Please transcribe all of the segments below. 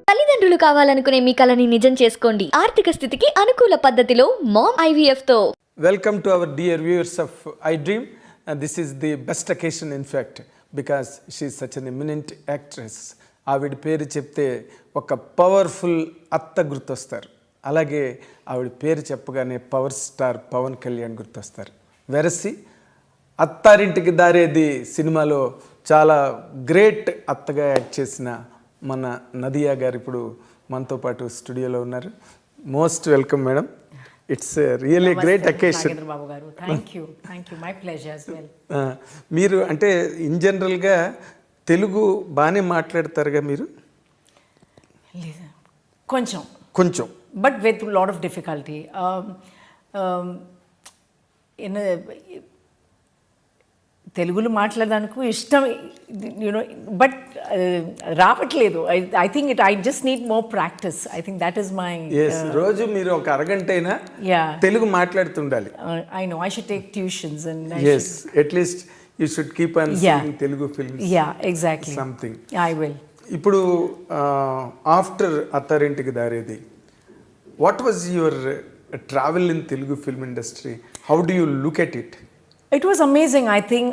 తల్లిదండ్రులు కావాలనుకునే మీ కలని నిజం చేసుకోండి. ఆర్థిక స్థితికి అనుకూల పద్ధతిలో మామ్ ఐవీఎఫ్ తో. Welcome to our dear viewers of iDream. This is the best occasion in fact because she is such an eminent actress. ఆవిడ పేరు చెప్తే ఒక పవర్ఫుల్ అత్త గుర్తొస్తారు. అలాగే ఆవిడ పేరు చెప్పగానే పవర్ స్టార్ పవన్ కళ్యాణ్ గుర్తొస్తారు. వెరసి అత్తారింటికి దారేది సినిమాలో చాలా గ్రేట్ అత్తగా యాక్ట్ చేసిన మన నదియా గారు ఇప్పుడు మనతో పాటు స్టూడియోలో ఉన్నారు. Most welcome madam. It's really great occasion. Thank you my pleasure as well. మీరు అంటే ఇన్ జనరల్గా తెలుగు బాగానే మాట్లాడతారుగా మీరు? కొంచెం కొంచెం but with lot of difficulty. తెలుగులో మాట్లాడడానికి ఇష్టం, యూనో, బట్ రావట్లేదు. I think I just need more practice. I think that is my. రోజు మీరు ఒక అరగంట అయినా తెలుగు మాట్లాడుతుండాలి. I know I should take tuitions and at least you should keep on seeing Telugu films. Exactly something. I will. ఇప్పుడు after Attarintiki Daredi, what was your travel in Telugu film industry? How do you look at it? It was amazing. I think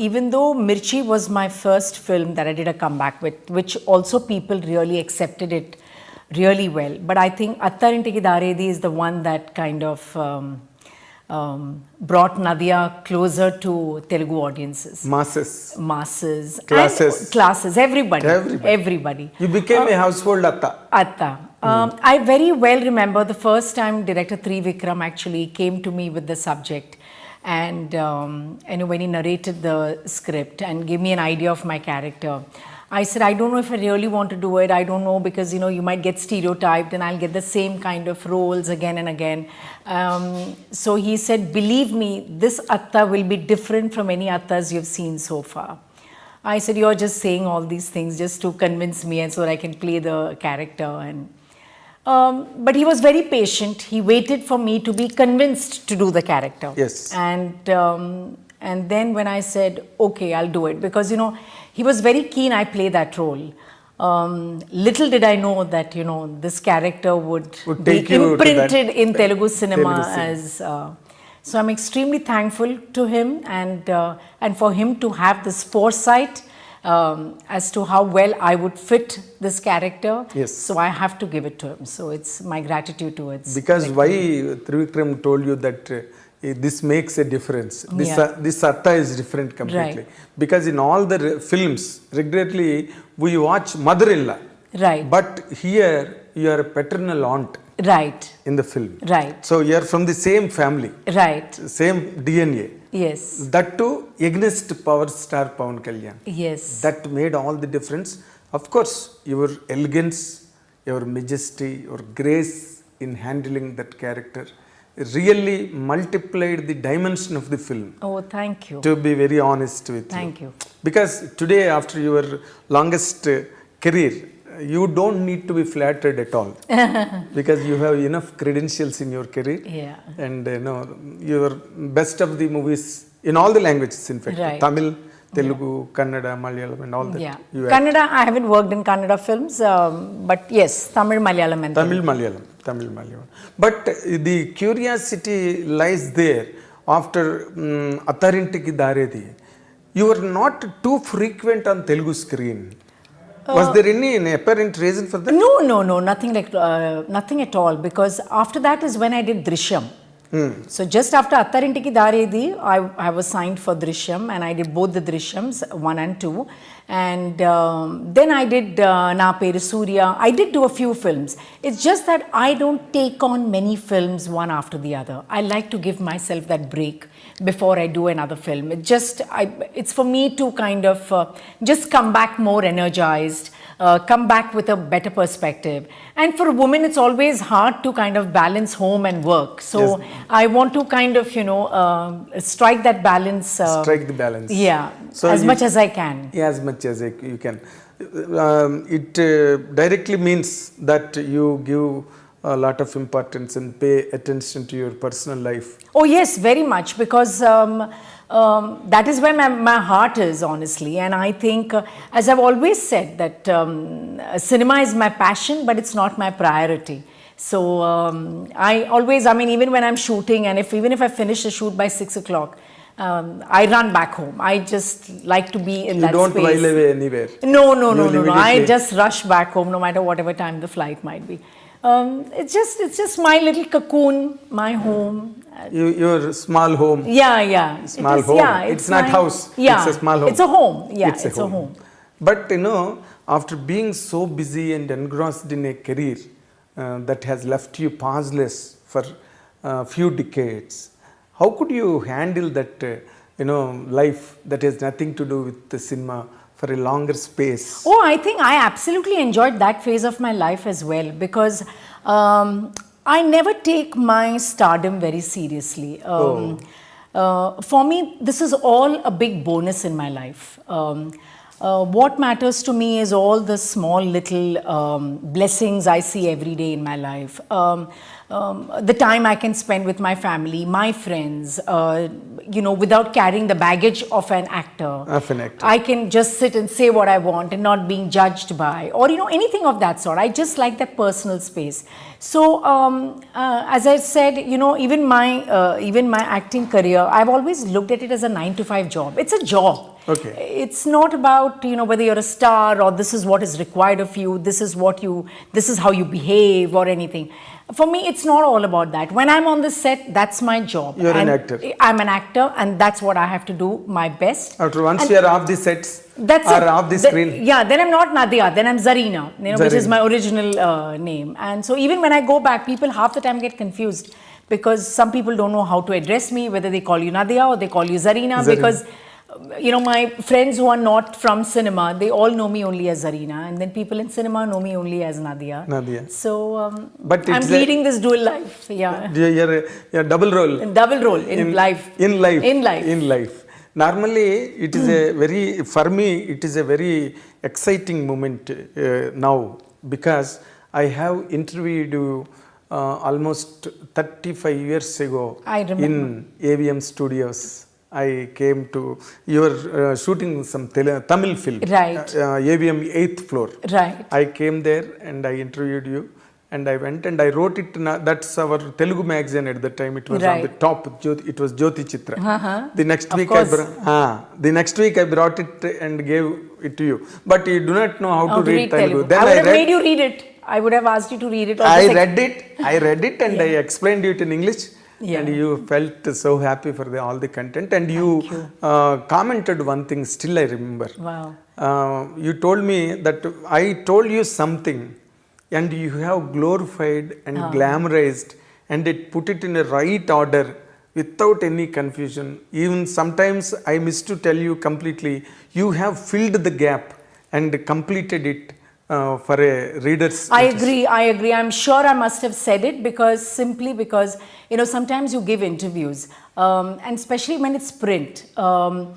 even though Mirchi was my first film that I did a comeback with, which also people really accepted it really well. But I think Attarintiki Daredi is the one that kind of brought Nadhiya closer to Telugu audiences. Masses. Classes. Everybody. You became a household Atta. I very well remember the first time director Trivikram actually came to me with the subject. And when he narrated the script and gave me an idea of my character, I said, I don't know if I really want to do it. I don't know, because you might get stereotyped and I'll get the same kind of roles again and again. So he said, believe me, this Atta will be different from any Attas you've seen so far. I said, you're just saying all these things just to convince me and so that I can play the character. But he was very patient. He waited for me to be convinced to do the character. Yes. And then when I said, okay, I'll do it, because he was very keen I play that role. Little did I know that this character would be imprinted in Telugu cinema as. So I'm extremely thankful to him and for him to have this foresight. As to how well I would fit this character. Yes. So I have to give it to him. So it's my gratitude towards. Because why Trivikram told you that this makes a difference. This Atta is different completely. Right. Because in all the films, regularly we watch mother-in-law. Right. But here you are a paternal aunt. Right. In the film. Right. So you are from the same family. Right. Same DNA. Yes. That too against power star Pawan Kalyan. Yes. That made all the difference. Of course, your elegance, your majesty, your grace in handling that character really multiplied the dimension of the film. Oh, thank you. To be very honest with you. Thank you. Because today, after your longest career, you don't need to be flattered at all. Because you have enough credentials in your career. Yeah. And your best of the movies in all the languages, in fact. Right. Tamil, Telugu, Kannada, Malayalam and all that. Yeah. Kannada, I haven't worked in Kannada films, but yes, Tamil, Malayalam and Tamil, Malayalam. But the curiosity lies there after Attarintiki Daredi. You were not too frequent on Telugu screen. Was there any apparent reason for that? No, nothing at all, because after that is when I did Drishyam. So just after Attarintiki Daredi, I was signed for Drishyam and I did both the Drishyams 1 and 2. And then I did Na Peru Surya. I did do a few films. It's just that I don't take on many films one after the other. I like to give myself that break before I do another film. It's for me to kind of just come back more energized, come back with a better perspective. And for a woman, it's always hard to kind of balance home and work. So yes. I want to kind of, strike that balance. Strike the balance. Yeah, so as much as I can. Yeah, as much as you can. It directly means that you give a lot of importance and pay attention to your personal life. Oh yes, very much, because that is where my heart is, honestly. And I think, as I've always said, that cinema is my passion, but it's not my priority. So I mean, even when I'm shooting, and even if I finish the shoot by 6 o'clock, I run back home. I just like to be in that space. You don't while away anywhere? No. I just rush back home, no matter whatever time the flight might be. It's just my little cocoon, my home. Your small home. Yeah. Small home. Yeah, it's not house. Yeah, it's a small home. It's a home. Yeah, it's a home. But after being so busy and engrossed in a career that has left you pauseless for a few decades, how could you handle that life that has nothing to do with the cinema for a longer space? Oh, I think I absolutely enjoyed that phase of my life as well, because I never take my stardom very seriously. For me, this is all a big bonus in my life. What matters to me is all the small little blessings I see every day in my life. The time I can spend with my family, my friends, without carrying the baggage of an actor. I can just sit and say what I want and not being judged by, or anything of that sort. I just like that personal space. So as I said, even my acting career, I've always looked at it as a 9-to-5 job. It's a job. Okay. It's not about whether you're a star or this is what is required of you, this is how you behave or anything. For me, it's not all about that. When I'm on the set, that's my job. You're an actor. I'm an actor, and that's what I have to do my best. After once you're off the sets off the screen. Then I'm not Nadhiya, then I'm Zarina, which is my original name. And so even when I go back, people half the time get confused because some people don't know how to address me, whether they call you Nadhiya or they call you Zarina. Because my friends who are not from cinema, they all know me only as Zarina, and then people in cinema know me only as Nadhiya. So but I'm leading this dual life. Yeah. You're double role. Double role in life. In life. Normally, it is for me, it is a very exciting moment now, because I have interviewed you almost 35 years ago in AVM Studios. I came to, you were shooting some Tamil film, right? AVM 8th floor. Right. I came there and I interviewed you, and I went and I wrote it. That's our Telugu magazine at the time. It was on the top. It was Jyoti Chitra. The next week I brought it and gave it to you. But you do not know how to read Telugu. Then I would have made you read it. I would have asked you to read it. I read it and I explained it in English. Yeah. And you felt so happy for all the content, and you commented one thing, still I remember. Wow. You told me that I told you something and you have glorified and glamorized and put it in a right order without any confusion. Even sometimes I miss to tell you completely, you have filled the gap and completed it. For a reader's I agree. I'm sure I must have said it because sometimes you give interviews and especially when it's print, on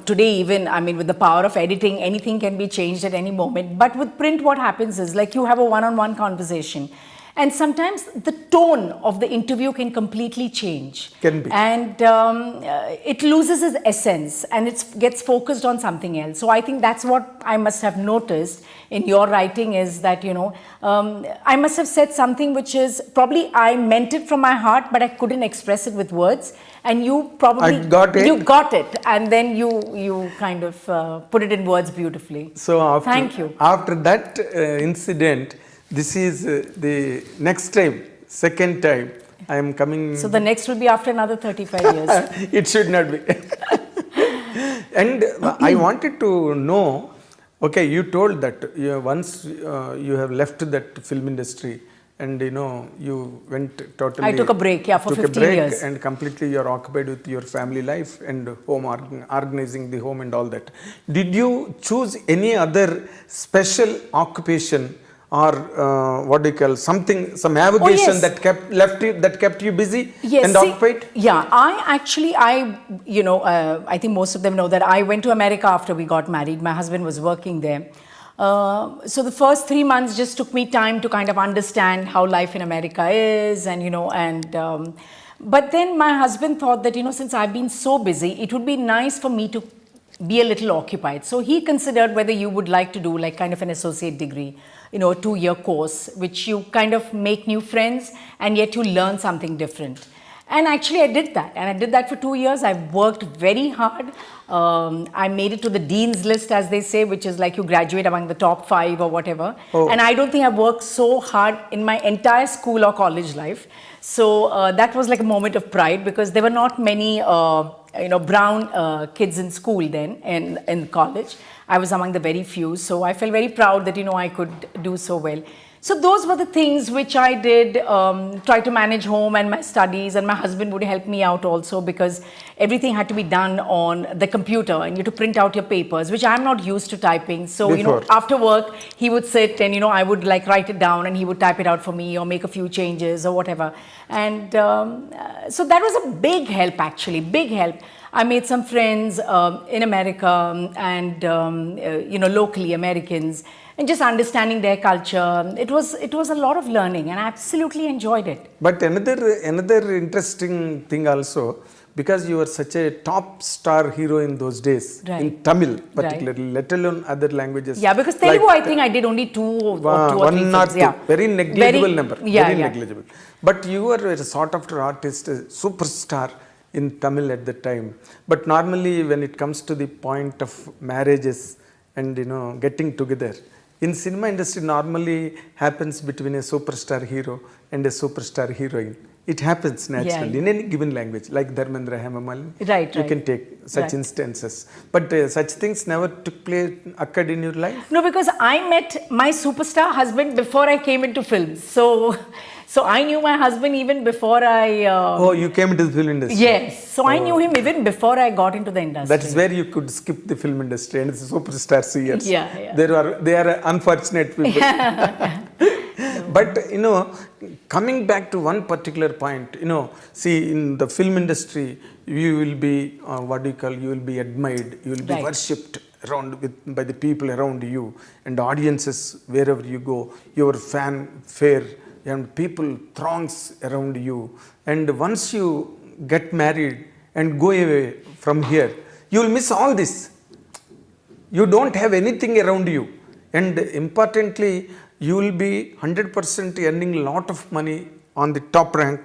today even, I mean, with the power of editing, anything can be changed at any moment. But with print, what happens is like you have a one-on-one conversation. And sometimes the tone of the interview can completely change. Can be. And it loses its essence and it gets focused on something else. So I think that's what I must have noticed in your writing is that, I must have said something which is probably I meant it from my heart, but I couldn't express it with words. And you probably you got it, and then you kind of put it in words beautifully. So thank you. After that incident, this is the next time, second time I am coming. So the next will be after another 35 years. It should not be. And I wanted to know, okay, you told that once you have left that film industry and you went totally. I took a break, for 15 years. And completely you are occupied with your family life and home, organizing the home and all that. Did you choose any other special occupation? Or what do you call some avocation that kept you busy and occupied? Yeah, I think most of them know that I went to America after we got married. My husband was working there. So the first 3 months just took me time to kind of understand how life in America is, and But then my husband thought that, since I've been so busy, it would be nice for me to be a little occupied. So he considered whether you would like to do like kind of an associate degree, a 2-year course, which you kind of make new friends and yet you learn something different. And actually I did that. And I did that for 2 years. I worked very hard. I made it to the dean's list, as they say, which is like you graduate among the top 5 or whatever. Oh. And I don't think I've worked so hard in my entire school or college life. So that was like a moment of pride, because there were not many brown kids in school then, in college. I was among the very few. So I felt very proud that, I could do so well. So those were the things which I did, try to manage home and my studies, and my husband would help me out also, because everything had to be done on the computer and you had to print out your papers, which I'm not used to typing. So, Before. after work, he would sit and, I would like write it down and he would type it out for me or make a few changes or whatever. And so that was a big help, actually, big help. I made some friends in America and, locally Americans, and just understanding their culture. It was a lot of learning, and I absolutely enjoyed it. But another interesting thing also, because you were such a top star hero in those days, Right. in Tamil particularly, let alone other languages. Yeah, because Telugu, I think I did only two or three one or films. two, Yeah. very negligible Very- number, yeah, very yeah. negligible. But you were a sought after artist, a superstar in Tamil at the time. But normally when it comes to the point of marriages and getting together, in cinema industry normally happens between a superstar hero and a superstar heroine. It happens naturally in any given language, like Dharmendra Hemamalini. Right, You right. can take such Right. instances. But such things never occurred in your life? No, because I met my superstar husband before I came into films. So I knew my husband even before I... Oh, you came into the film industry. Yes. So I knew him even before I got into the industry. That is where you could skip the film industry and it's superstar seers. Yeah. They are unfortunate people. But coming back to one particular point, see, in the film industry, you will be you will be admired, you will be Right. worshipped by the people around you, and audiences wherever you go, your fanfare and people throngs around you. And once you get married and go away from here, you will miss all this. You don't have anything around you, and importantly, you will be 100% earning a lot of money on the top rank,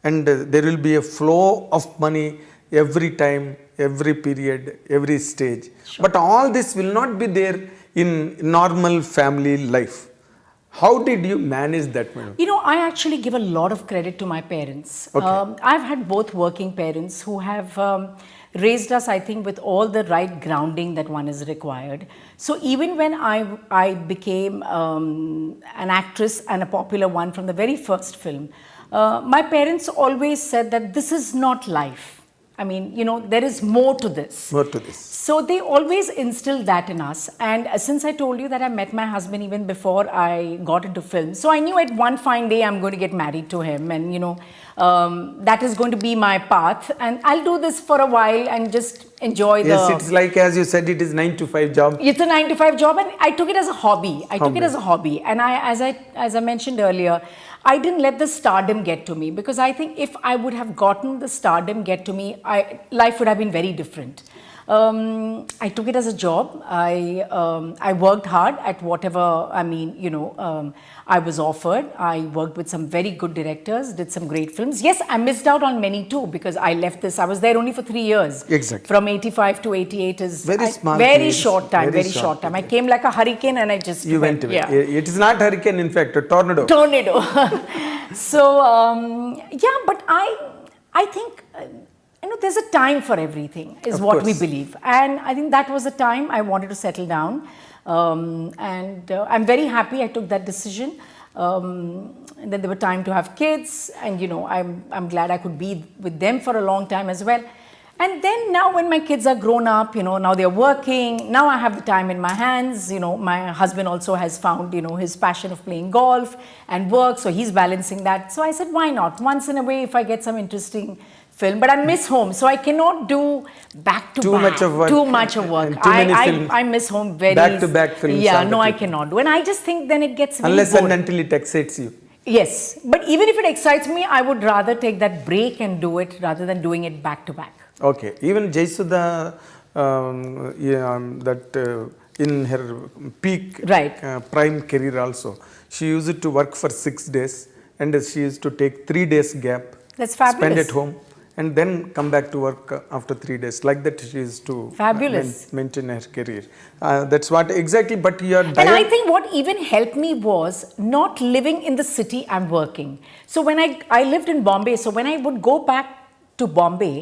and there will be a flow of money every time, every period, every stage. Sure. But all this will not be there in normal family life. How did you manage that, madam? I actually give a lot of credit to my parents. Okay. I've had both working parents who have raised us, I think, with all the right grounding that one is required. So even when I became an actress, and a popular one from the very first film, my parents always said that this is not life. I mean, there is more to this. More to this. So they always instilled that in us. And since I told you that I met my husband even before I got into film, so I knew at one fine day I'm going to get married to him, and that is going to be my path, and I'll do this for a while and just enjoy the... Yes, it's like, as you said, it is 9-to-5 job. It's a 9-to-5 job, and I took it as a hobby. And as I mentioned earlier, I didn't let the stardom get to me, because I think if I would have gotten the stardom get to me, life would have been very different. I took it as a job. I worked hard at whatever, I was offered. I worked with some very good directors, did some great films. Yes, I missed out on many too, because I left this. I was there only for 3 years. Exactly. From 85 to 88 is Very small very period. short time. Very Very short short time. I period. came like a hurricane, and I just You went away. Yeah. It is not hurricane, in fact, a tornado. Tornado. So but I think there's a time for everything, is Of what we course. believe, and I think that was the time I wanted to settle down, and I'm very happy I took that decision. And then there were time to have kids, and I'm glad I could be with them for a long time as well. And then now when my kids are grown up, now they're working, now I have the time in my hands. My husband also has found, his passion of playing golf and work, so he's balancing that. So I said, why not? Once in a way, if I get some interesting film, but I miss home, so I cannot do back to Too back. much of work. Too much of work. And too many films. I miss home very Back to back films Yeah, all the no, I time. cannot do. And I just think then it gets very Unless boring. and until it excites you. Yes, but even if it excites me, I would rather take that break and do it rather than doing it back to back. Okay, even Jaisudha, that in her peak Right. prime career also, she used to work for 6 days and she used to take 3 days gap, That's spend fabulous. at home and then come back to work after 3 days. Like that she used to Fabulous. maintain her career. That's what exactly, but your And diet... I think what even helped me was not living in the city I'm working. So when I lived in Bombay, so when I would go back to Bombay,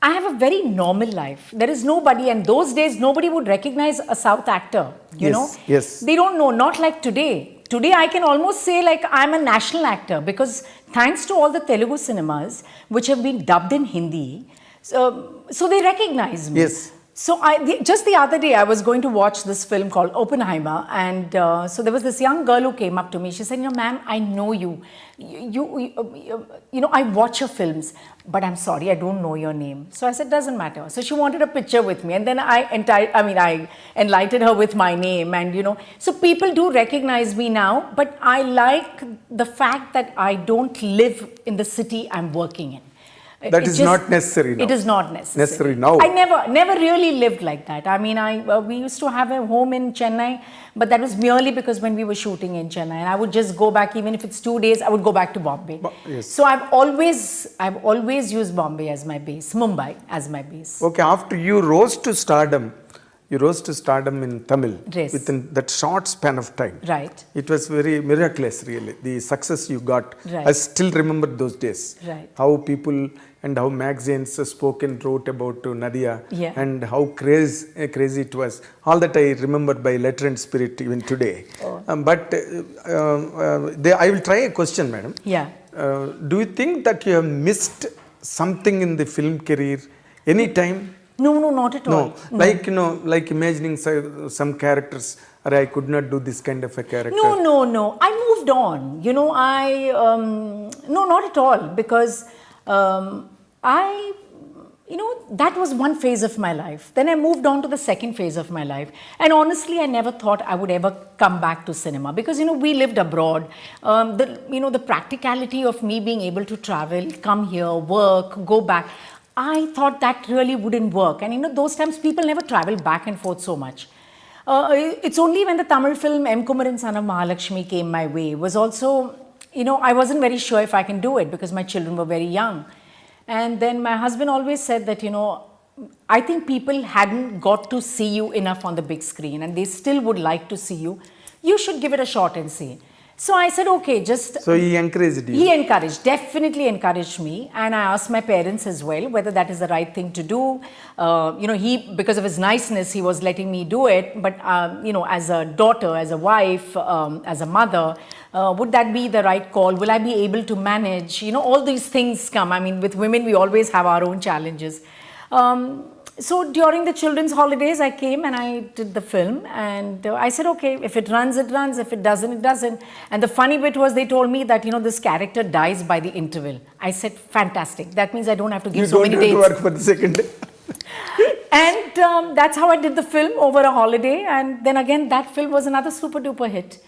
I have a very normal life. There is nobody, and those days nobody would recognize a South actor, you Yes, know? yes. They don't know, not like today. Today I can almost say like I'm a national actor because thanks to all the Telugu cinemas which have been dubbed in Hindi, so they recognize me. Yes. So just the other day I was going to watch this film called Oppenheimer, and so there was this young girl who came up to me. She said, ma'am, I know you. You know, I watch your films, but I'm sorry, I don't know your name. So I said, doesn't matter. So she wanted a picture with me, and then I enlightened her with my name, and you know, so people do recognize me now. But I like the fact that I don't live in the city I'm working in. That is not necessary now. It is not necessary. now. I never really lived like that. I mean, we used to have a home in Chennai, but that was merely because when we were shooting in Chennai, and I would just go back, even if it's 2 days, I would go back to Bombay. Yes. So I've always used Bombay as my base, Mumbai as my base. Okay, after you rose to stardom in Tamil Yes. within that short span of time. Right. It was very miraculous, really. The success you got. Right. I still remember those days. Right. How people and how magazines spoke and wrote about Nadhiya, Yeah. and how crazy it was. All that I remember by letter and spirit even today. I will try a question, madam. Yeah. Do you think that you have missed something in the film career any time? No, not at all. No, like imagining some characters, or I could not do this kind of a character. No. I moved on. You know, no, not at all, because that was one phase of my life. Then I moved on to the second phase of my life. And honestly, I never thought I would ever come back to cinema because, you know, we lived abroad. The practicality of me being able to travel, come here, work, go back, I thought that really wouldn't work. And, you know, those times people never travel back and forth so much. It's only when the Tamil film M. Kumaran Son of Mahalakshmi came my way was also, you know, I wasn't very sure if I can do it because my children were very young. And then my husband always said that, you know, I think people hadn't got to see you enough on the big screen and they still would like to see you. You should give it a shot and see. So I said, okay, just... So he encouraged you? He definitely encouraged me. And I asked my parents as well whether that is the right thing to do. Because of his niceness, he was letting me do it. But, as a daughter, as a wife, as a mother, would that be the right call? Will I be able to manage? You know, all these things come. I mean, with women, we always have our own challenges. So during the children's holidays, I came and I did the film, and I said, okay, if it runs, it runs. If it doesn't, it doesn't. And the funny bit was they told me that, you know, this character dies by the interval. I said, fantastic. That means I don't have to give so many dates. You don't have to work for the second day. And that's how I did the film over a holiday. And then again, that film was another super duper hit.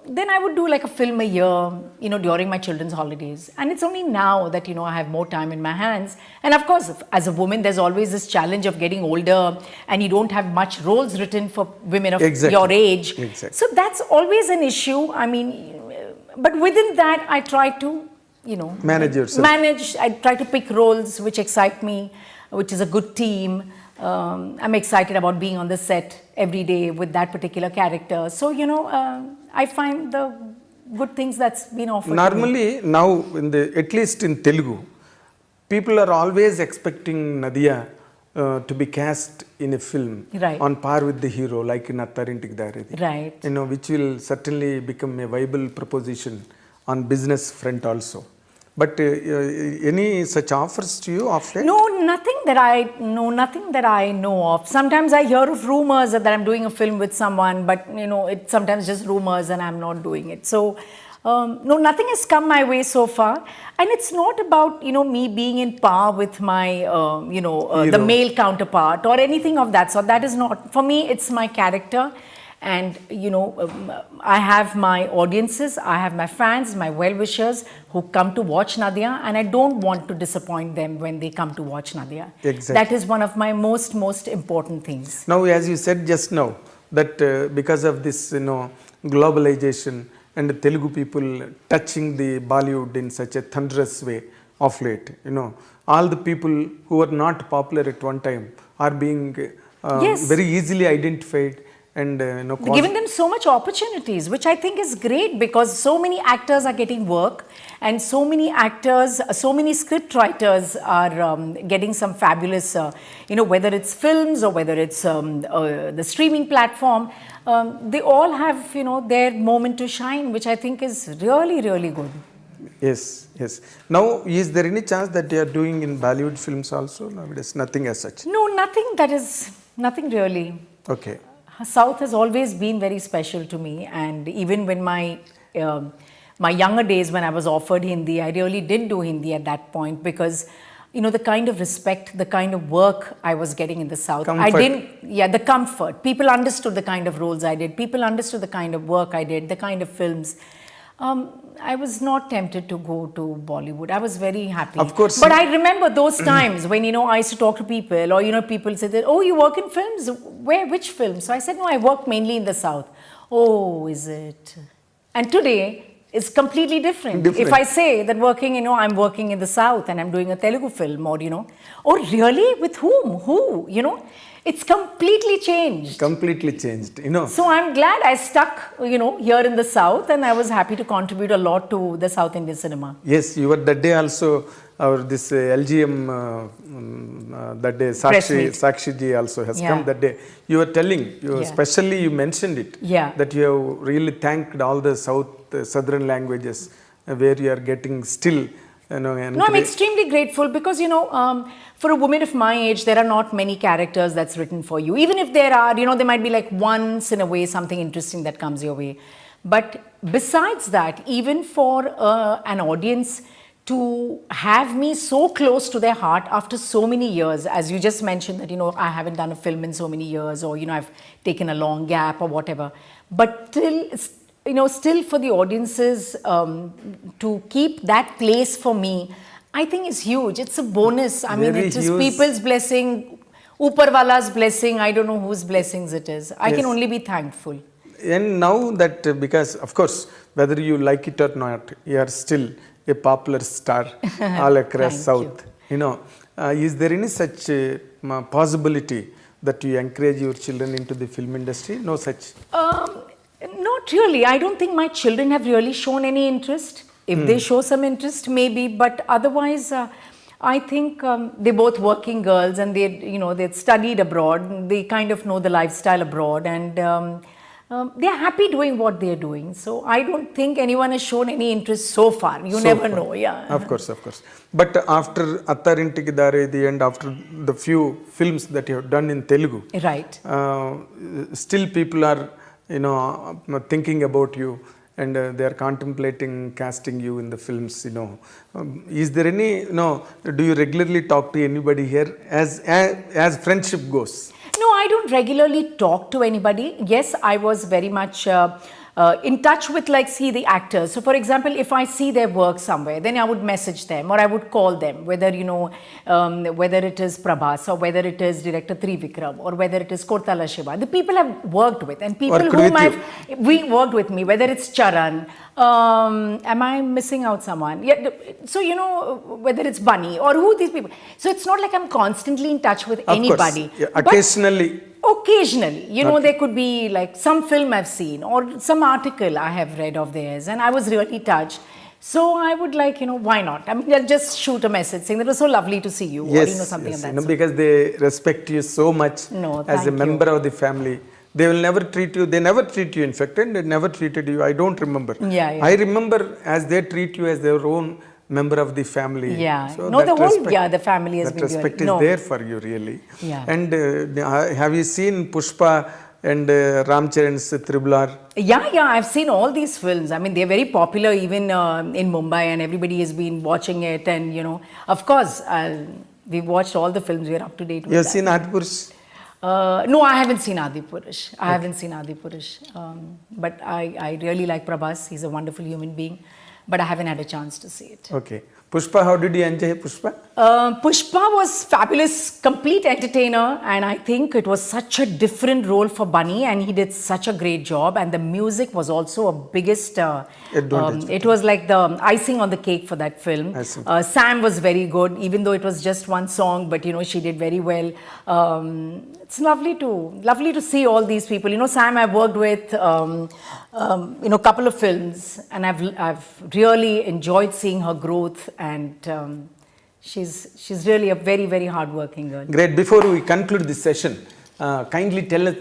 Then I would do like a film a year, you know, during my children's holidays. And it's only now that, you know, I have more time in my hands. And of course, as a woman, there's always this challenge of getting older and you don't have much roles written for women of your age. Exactly. So that's always an issue. I mean, but within that, I try to, you know, manage yourself. I try to pick roles which excite me, which is a good team. I'm excited about being on the set every day with that particular character. So, you know, I find the good things that's been offered. Normally, now, at least in Telugu, people are always expecting Nadhiya to be cast in a film on par with the hero, like in Attarintik Daredi. Right. You know, which will certainly become a viable proposition on business front also. But any such offers to you of that? No, nothing that I know of. Sometimes I hear of rumors that I'm doing a film with someone, but you know, it's sometimes just rumors and I'm not doing it. So, no, nothing has come my way so far. And it's not about, you know, me being in par with my, the male counterpart or anything of that sort. That is not, for me, it's my character. And I have my audiences, I have my fans, my well-wishers who come to watch Nadhiya, and I don't want to disappoint them when they come to watch Nadhiya. Exactly. That is one of my most important things. Now, as you said just now, that because of this, globalization and Telugu people touching the Bollywood in such a thunderous way of late, all the people who were not popular at one time are being Yes. very easily identified and Giving them so much opportunities, which I think is great, because so many actors are getting work, and so many actors, so many script writers are getting some fabulous, whether it's films or whether it's the streaming platform, they all have, their moment to shine, which I think is really, really good. Yes, yes. Now, is there any chance that they are doing in Bollywood films also? Nowadays, nothing as such. No, nothing really. Okay. South has always been very special to me, and even when my younger days, when I was offered Hindi, I really did do Hindi at that point, because the kind of respect, the kind of work I was getting in the South. Comfort. The comfort. People understood the kind of roles I did. People understood the kind of work I did, the kind of films. I was not tempted to go to Bollywood. I was very happy. Of course. But I remember those times when, I used to talk to people, or, people said that, oh, you work in films? Where, which films? So I said, no, I work mainly in the South. Oh, is it? And today, it's completely different. If I say that I'm working in the South and I'm doing a Telugu film, or, oh, really? With whom? Who? It's completely changed. Completely changed, So I'm glad I stuck, here in the South, and I was happy to contribute a lot to the South Indian cinema. Yes, you were that day also, this LGM, that day, Sakshi ji also has come that day. You were telling, especially you mentioned it, that you have really thanked all the southern languages where you are getting still. No, I'm extremely grateful, because, for a woman of my age, there are not many characters that's written for you. Even if there are, there might be like once in a way something interesting that comes your way. But besides that, even for an audience to have me so close to their heart after so many years, as you just mentioned that, I haven't done a film in so many years, or, I've taken a long gap or whatever. But still for the audiences to keep that place for me, I think is huge. It's a bonus. I mean, it is people's blessing, Uparwala's blessing. I don't know whose blessings it is. I can only be thankful. And now that, because of course, whether you like it or not, you are still a popular star all across South. Is there any such possibility that you encourage your children into the film industry? No such. Not really. I don't think my children have really shown any interest. If they show some interest, maybe, but otherwise, I think they're both working girls, and they've studied abroad. They kind of know the lifestyle abroad, and they're happy doing what they're doing. So I don't think anyone has shown any interest so far. You never know, Of course. But after Attharintiki Daredi and after the few films that you have done in Telugu, right? Still people are thinking about you, and they are contemplating casting you in the films. Is there any? Do you regularly talk to anybody here as friendship goes? No, I don't regularly talk to anybody. Yes, I was very much in touch with, the actors. So, for example, if I see their work somewhere, then I would message them, or I would call them, whether, whether it is Prabhas, or whether it is director Trivikram, or whether it is Kortala Shiva. The people I've worked with, and people we worked with me, whether it's Charan, am I missing out someone? Yeah, so, whether it's Bunny, or who these people. So, it's not like I'm constantly in touch with anybody. Course. Yeah, occasionally. There could be like some film I've seen, or some article I have read of theirs, and I was really touched. So I would why not? I mean, I'll just shoot a message saying that it was so lovely to see you, or something of that sort. Because they respect you so much as a member of the family. They will never treat you, they never treat you, in fact, and they never treated you. I don't remember. I remember as they treat you as their own member of the family. So the family has been that respect is there for you, really. And have you seen Pushpa and Ramcharan's Tribhular? I've seen all these films. I mean, they're very popular even in Mumbai, and everybody has been watching it. And, of course, we've watched all the films. We're up to date with You've seen Adipurush? No, I haven't seen Adi Purush. I haven't seen Adi Purush. But I really like Prabhas. He's a wonderful human being. But I haven't had a chance to see it. Okay. Pushpa, how did you enjoy Pushpa? Pushpa was fabulous, complete entertainer, and I think it was such a different role for Bunny, and he did such a great job. And the music was also a biggest. Advantage. It was like the icing on the cake for that film. Sam was very good, even though it was just one song, but she did very well. It's lovely to see all these people. Sam I've worked with, couple of films, and I've really enjoyed seeing her growth, and she's really a very, very hard-working girl. Great. Before we conclude this session, kindly tell a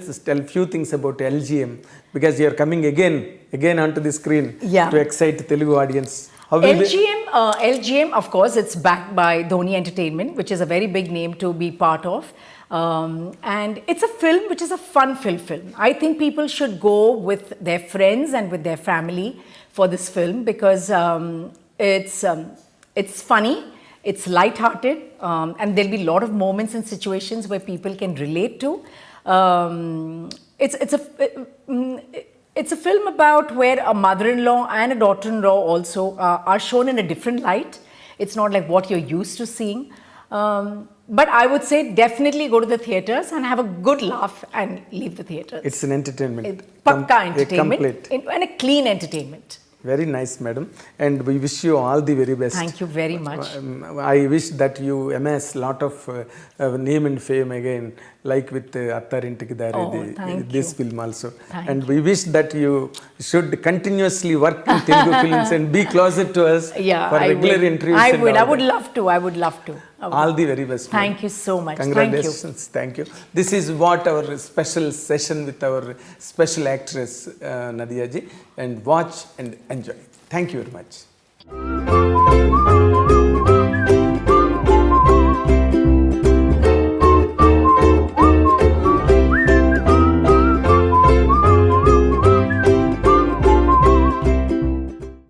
few things about LGM, because you are coming again onto the screen to excite the Telugu audience. How will LGM, of course, it's backed by Dhoni Entertainment, which is a very big name to be part of. And it's a film which is a fun-filled film. I think people should go with their friends and with their family for this film, because it's funny, it's light-hearted, and there'll be a lot of moments and situations where people can relate to. It's a film about where a mother-in-law and a daughter-in-law also are shown in a different light. It's not like what you're used to seeing. But I would say definitely go to the theatres and have a good laugh and leave the theatres. It's an entertainment. Pakka entertainment and a clean entertainment. Very nice, madam. And we wish you all the very best. Thank you very much. I wish that you amass a lot of name and fame again, like with Attharintiki Daredi, this film also. And we wish that you should continuously work in Telugu films and be closer to us for regular interviews. I would love to. All the very best. Thank you so much. Congratulations. Thank you. This is what our special session with our special actress Nadhiya ji, and watch and enjoy. Thank you very much.